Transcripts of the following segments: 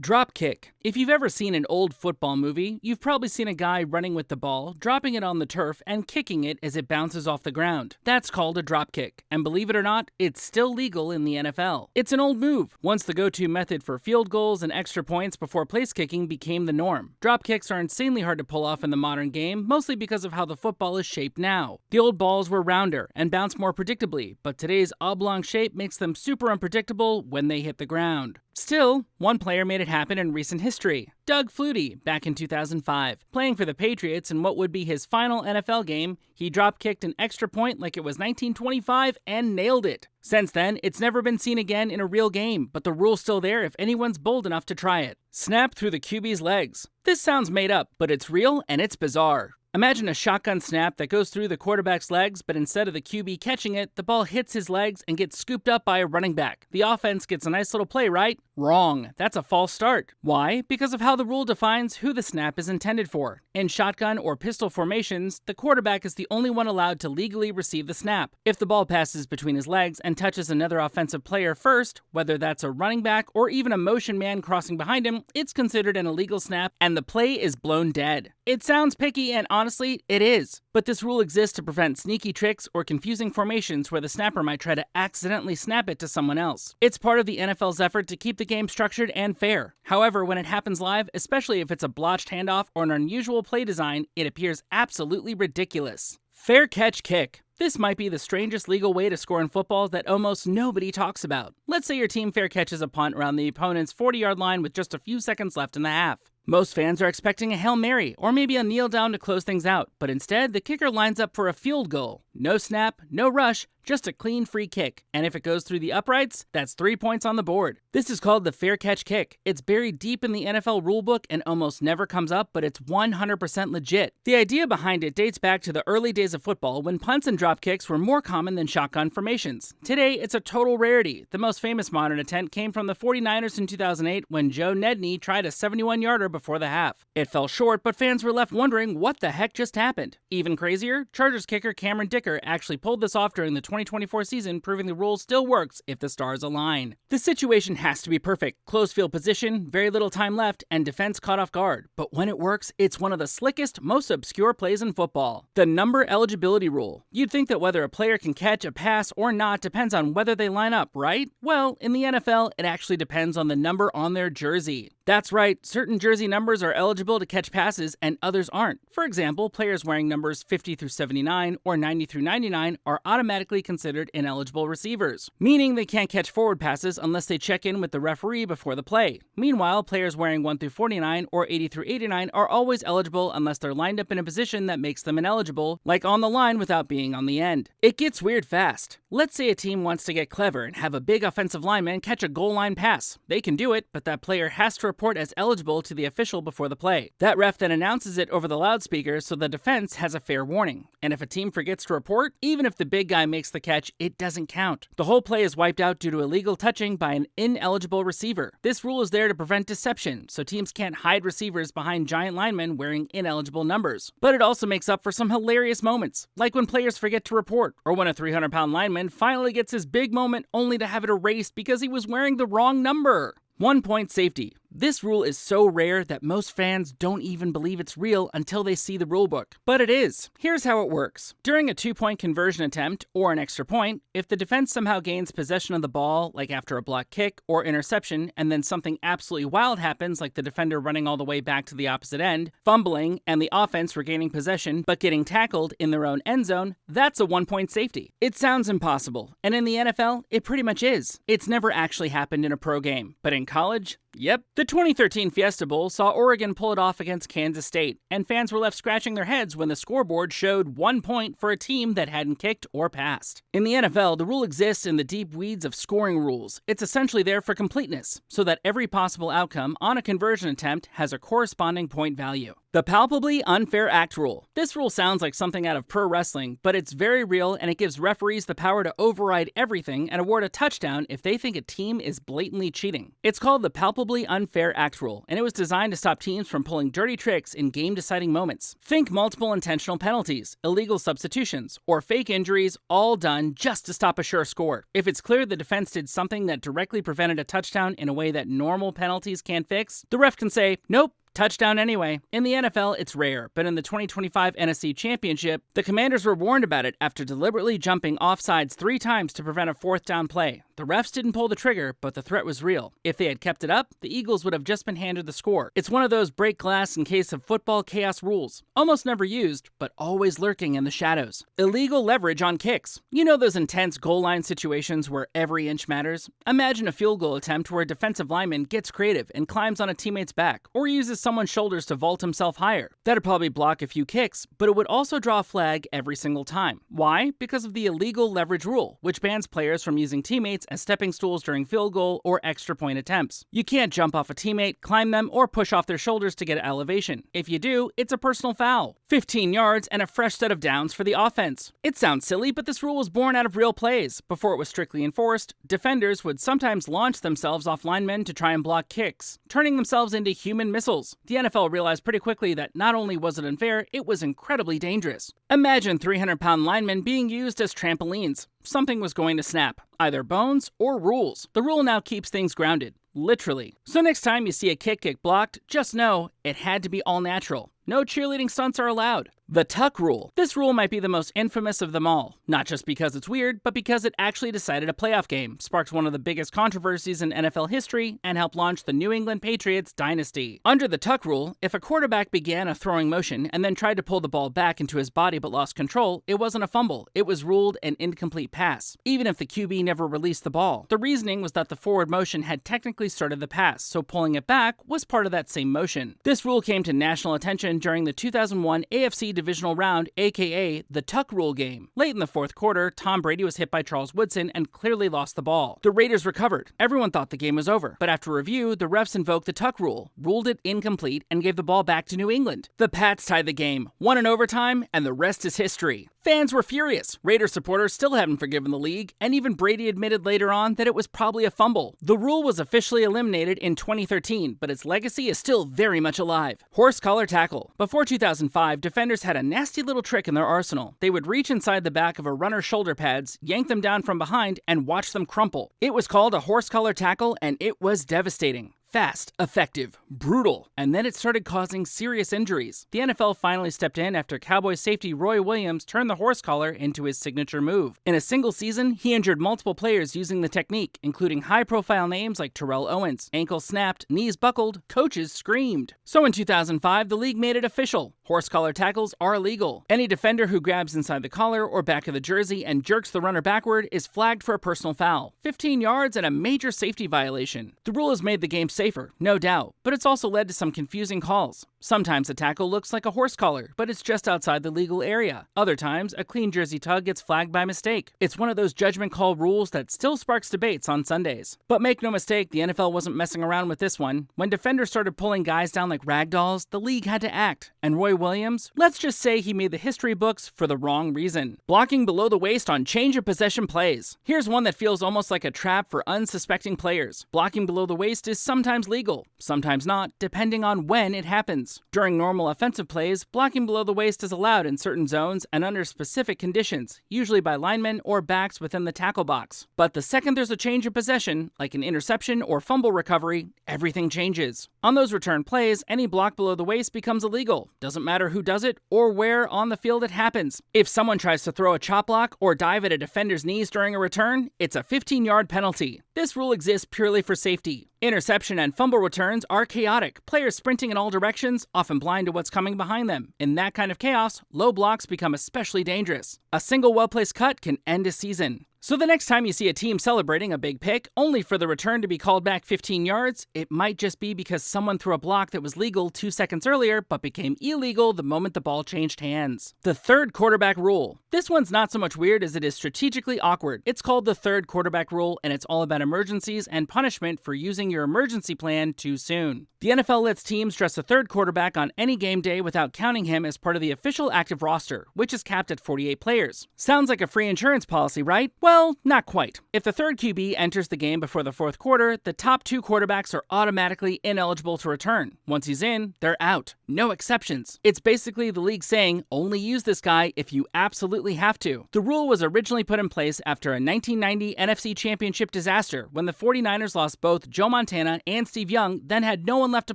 Dropkick. If you've ever seen an old football movie, you've probably seen a guy running with the ball, dropping it on the turf, and kicking it as it bounces off the ground. That's called a dropkick, and believe it or not, it's still legal in the NFL. It's an old move, once the go-to method for field goals and extra points before place kicking became the norm. Dropkicks are insanely hard to pull off in the modern game, mostly because of how the football is shaped now. The old balls were rounder and bounced more predictably, but today's oblong shape makes them super unpredictable when they hit the ground. Still, one player made it happen in recent history. Doug Flutie, back in 2005. Playing for the Patriots in what would be his final NFL game, he drop-kicked an extra point like it was 1925 and nailed it. Since then, it's never been seen again in a real game, but the rule's still there if anyone's bold enough to try it. Snap through the QB's legs. This sounds made up, but it's real and it's bizarre. Imagine a shotgun snap that goes through the quarterback's legs, but instead of the QB catching it, the ball hits his legs and gets scooped up by a running back. The offense gets a nice little play, right? Wrong. That's a false start. Why? Because of how the rule defines who the snap is intended for. In shotgun or pistol formations, the quarterback is the only one allowed to legally receive the snap. If the ball passes between his legs and touches another offensive player first, whether that's a running back or even a motion man crossing behind him, it's considered an illegal snap and the play is blown dead. It sounds picky, and honestly, it is. But this rule exists to prevent sneaky tricks or confusing formations where the snapper might try to accidentally snap it to someone else. It's part of the NFL's effort to keep the game structured and fair. However, when it happens live, especially if it's a blotched handoff or an unusual play design, it appears absolutely ridiculous. Fair catch kick. This might be the strangest legal way to score in football that almost nobody talks about. Let's say your team fair catches a punt around the opponent's 40-yard line with just a few seconds left in the half. Most fans are expecting a Hail Mary or maybe a kneel down to close things out, but instead the kicker lines up for a field goal. No snap, no rush, just a clean free kick. And if it goes through the uprights, that's 3 points on the board. This is called the fair catch kick. It's buried deep in the NFL rulebook and almost never comes up, but it's 100% legit. The idea behind it dates back to the early days of football when punts and drop kicks were more common than shotgun formations. Today, it's a total rarity. The most famous modern attempt came from the 49ers in 2008 when Joe Nedney tried a 71-yarder before the half. It fell short, but fans were left wondering what the heck just happened. Even crazier, Chargers kicker Cameron Dicker actually pulled this off during the 2024 season, proving the rule still works if the stars align. The situation has to be perfect. Close field position, very little time left, and defense caught off guard. But when it works, it's one of the slickest, most obscure plays in football. The number eligibility rule. You'd think that whether a player can catch a pass or not depends on whether they line up, right? Well, in the NFL, it actually depends on the number on their jersey. That's right, certain jersey numbers are eligible to catch passes and others aren't. For example, players wearing numbers 50 through 79 or 90 through 99 are automatically considered ineligible receivers, meaning they can't catch forward passes unless they check in with the referee before the play. Meanwhile, players wearing 1 through 49 or 80 through 89 are always eligible unless they're lined up in a position that makes them ineligible, like on the line without being on the end. It gets weird fast. Let's say a team wants to get clever and have a big offensive lineman catch a goal line pass. They can do it, but that player has to report as eligible to the official before the play. That ref then announces it over the loudspeaker so the defense has a fair warning. And if a team forgets to report, even if the big guy makes the catch, it doesn't count. The whole play is wiped out due to illegal touching by an ineligible receiver. This rule is there to prevent deception, so teams can't hide receivers behind giant linemen wearing ineligible numbers. But it also makes up for some hilarious moments, like when players forget to report, or when a 300-pound lineman finally gets his big moment only to have it erased because he was wearing the wrong number. OnePoint Safety. This rule is so rare that most fans don't even believe it's real until they see the rulebook. But it is. Here's how it works. During a 2-point conversion attempt, or an extra point, if the defense somehow gains possession of the ball, like after a block kick or interception, and then something absolutely wild happens, like the defender running all the way back to the opposite end, fumbling, and the offense regaining possession but getting tackled in their own end zone, that's a 1-point safety. It sounds impossible, and in the NFL, it pretty much is. It's never actually happened in a pro game, but in college, yep. The 2013 Fiesta Bowl saw Oregon pull it off against Kansas State, and fans were left scratching their heads when the scoreboard showed 1 point for a team that hadn't kicked or passed. In the NFL, the rule exists in the deep weeds of scoring rules. It's essentially there for completeness, so that every possible outcome on a conversion attempt has a corresponding point value. The Palpably Unfair Act Rule. This rule sounds like something out of pro wrestling, but it's very real and it gives referees the power to override everything and award a touchdown if they think a team is blatantly cheating. It's called the Palpably Unfair Act Rule, and it was designed to stop teams from pulling dirty tricks in game-deciding moments. Think multiple intentional penalties, illegal substitutions, or fake injuries, all done just to stop a sure score. If it's clear the defense did something that directly prevented a touchdown in a way that normal penalties can't fix, the ref can say, nope, touchdown anyway. In the NFL, it's rare, but in the 2025 NFC Championship, the Commanders were warned about it after deliberately jumping offsides 3 times to prevent a 4th down play. The refs didn't pull the trigger, but the threat was real. If they had kept it up, the Eagles would have just been handed the score. It's one of those break glass in case of football chaos rules. Almost never used, but always lurking in the shadows. Illegal leverage on kicks. You know those intense goal line situations where every inch matters? Imagine a field goal attempt where a defensive lineman gets creative and climbs on a teammate's back, or uses someone's shoulders to vault himself higher. That'd probably block a few kicks, but it would also draw a flag every single time. Why? Because of the illegal leverage rule, which bans players from using teammates as stepping stools during field goal or extra point attempts. You can't jump off a teammate, climb them, or push off their shoulders to get elevation. If you do, it's a personal foul. 15 yards and a fresh set of downs for the offense. It sounds silly, but this rule was born out of real plays. Before it was strictly enforced, defenders would sometimes launch themselves off linemen to try and block kicks, turning themselves into human missiles. The NFL realized pretty quickly that not only was it unfair, it was incredibly dangerous. Imagine 300-pound linemen being used as trampolines. Something was going to snap, either bones or rules. The rule now keeps things grounded, literally. So next time you see a kick get blocked, just know it had to be all natural. No cheerleading stunts are allowed. The tuck rule. This rule might be the most infamous of them all, not just because it's weird, but because it actually decided a playoff game, sparked one of the biggest controversies in NFL history, and helped launch the New England Patriots dynasty. Under the tuck rule, if a quarterback began a throwing motion and then tried to pull the ball back into his body but lost control, it wasn't a fumble. It was ruled an incomplete pass, even if the QB never released the ball. The reasoning was that the forward motion had technically started the pass, so pulling it back was part of that same motion. This rule came to national attention during the 2001 AFC Divisional Round, aka the Tuck Rule game. Late in the 4th quarter, Tom Brady was hit by Charles Woodson and clearly lost the ball. The Raiders recovered. Everyone thought the game was over, but after review, the refs invoked the Tuck Rule, ruled it incomplete, and gave the ball back to New England. The Pats tied the game, won in overtime, and the rest is history. Fans were furious. Raiders supporters still haven't forgiven the league, and even Brady admitted later on that it was probably a fumble. The rule was officially eliminated in 2013, but its legacy is still very much alive. Horsecollar Tackle. Before 2005, defenders had a nasty little trick in their arsenal. They would reach inside the back of a runner's shoulder pads, yank them down from behind, and watch them crumple. It was called a horsecollar tackle, and it was devastating. Fast, effective, brutal, and then it started causing serious injuries. The NFL finally stepped in after Cowboys safety Roy Williams turned the horse collar into his signature move. In a single season, he injured multiple players using the technique, including high-profile names like Terrell Owens. Ankles snapped, knees buckled, coaches screamed. So in 2005, the league made it official. Horse collar tackles are illegal. Any defender who grabs inside the collar or back of the jersey and jerks the runner backward is flagged for a personal foul, 15 yards, and a major safety violation. The rule has made the game safer, no doubt, but it's also led to some confusing calls. Sometimes a tackle looks like a horse collar, but it's just outside the legal area. Other times, a clean jersey tug gets flagged by mistake. It's one of those judgment call rules that still sparks debates on Sundays. But make no mistake, the NFL wasn't messing around with this one. When defenders started pulling guys down like rag dolls, the league had to act. And Roy Williams, let's just say he made the history books for the wrong reason. Blocking below the waist on change of possession plays. Here's one that feels almost like a trap for unsuspecting players. Blocking below the waist is sometimes legal, sometimes not, depending on when it happens. During normal offensive plays, blocking below the waist is allowed in certain zones and under specific conditions, usually by linemen or backs within the tackle box. But the second there's a change of possession, like an interception or fumble recovery, everything changes. On those return plays, any block below the waist becomes illegal. Doesn't matter who does it or where on the field it happens. If someone tries to throw a chop block or dive at a defender's knees during a return, it's a 15-yard penalty. This rule exists purely for safety. Interception and fumble returns are chaotic, players sprinting in all directions, often blind to what's coming behind them. In that kind of chaos, low blocks become especially dangerous. A single well-placed cut can end a season. So the next time you see a team celebrating a big pick, only for the return to be called back 15 yards, it might just be because someone threw a block that was legal 2 seconds earlier but became illegal the moment the ball changed hands. The third quarterback rule. This one's not so much weird as it is strategically awkward. It's called the third quarterback rule, and it's all about emergencies and punishment for using your emergency plan too soon. The NFL lets teams dress a third quarterback on any game day without counting him as part of the official active roster, which is capped at 48 players. Sounds like a free insurance policy, right? Well, not quite. If the third QB enters the game before the fourth quarter, the top 2 quarterbacks are automatically ineligible to return. Once he's in, they're out. No exceptions. It's basically the league saying, only use this guy if you absolutely have to. The rule was originally put in place after a 1990 NFC Championship disaster when the 49ers lost both Joe Montana and Steve Young, then had no one left to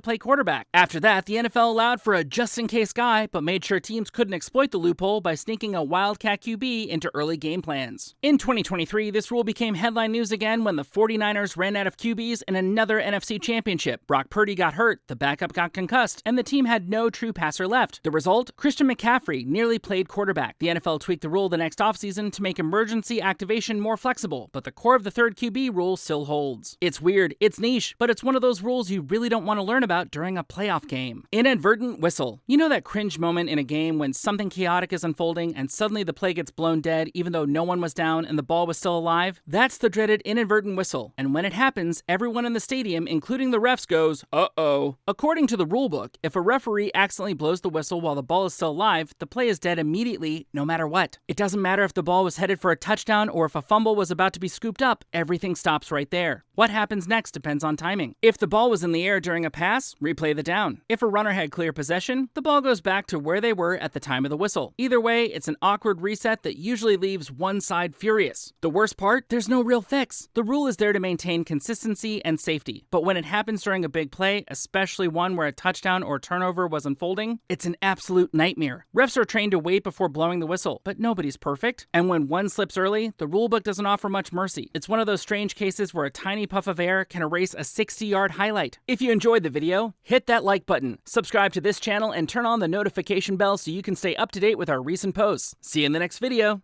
play quarterback. After that, the NFL allowed for a just-in-case guy, but made sure teams couldn't exploit the loophole by sneaking a wildcat QB into early game plans. In 2023, this rule became headline news again when the 49ers ran out of QBs in another NFC Championship. Brock Purdy got hurt, the backup got concussed, and the team had no true passer left. The result? Christian McCaffrey nearly played quarterback. The NFL tweaked the rule the next offseason to make emergency activation more flexible, but the core of the third QB rule still holds. It's weird, it's niche, but it's one of those rules you really don't want to learn about during a playoff game. Inadvertent whistle. You know that cringe moment in a game when something chaotic is unfolding and suddenly the play gets blown dead even though no one was down and the ball was still alive? That's the dreaded inadvertent whistle, and when it happens, everyone in the stadium, including the refs, goes, uh-oh. According to the rulebook, if a referee accidentally blows the whistle while the ball is still alive, the play is dead immediately, no matter what. It doesn't matter if the ball was headed for a touchdown or if a fumble was about to be scooped up, everything stops right there. What happens next depends on timing. If the ball was in the air during a pass, replay the down. If a runner had clear possession, the ball goes back to where they were at the time of the whistle. Either way, it's an awkward reset that usually leaves one side furious. The worst part? There's no real fix. The rule is there to maintain consistency and safety, but when it happens during a big play, especially one where a touchdown or turnover was unfolding, it's an absolute nightmare. Refs are trained to wait before blowing the whistle, but nobody's perfect. And when one slips early, the rulebook doesn't offer much mercy. It's one of those strange cases where a tiny puff of air can erase a 60-yard highlight. If you enjoyed the video, hit that like button, subscribe to this channel, and turn on the notification bell so you can stay up to date with our recent posts. See you in the next video.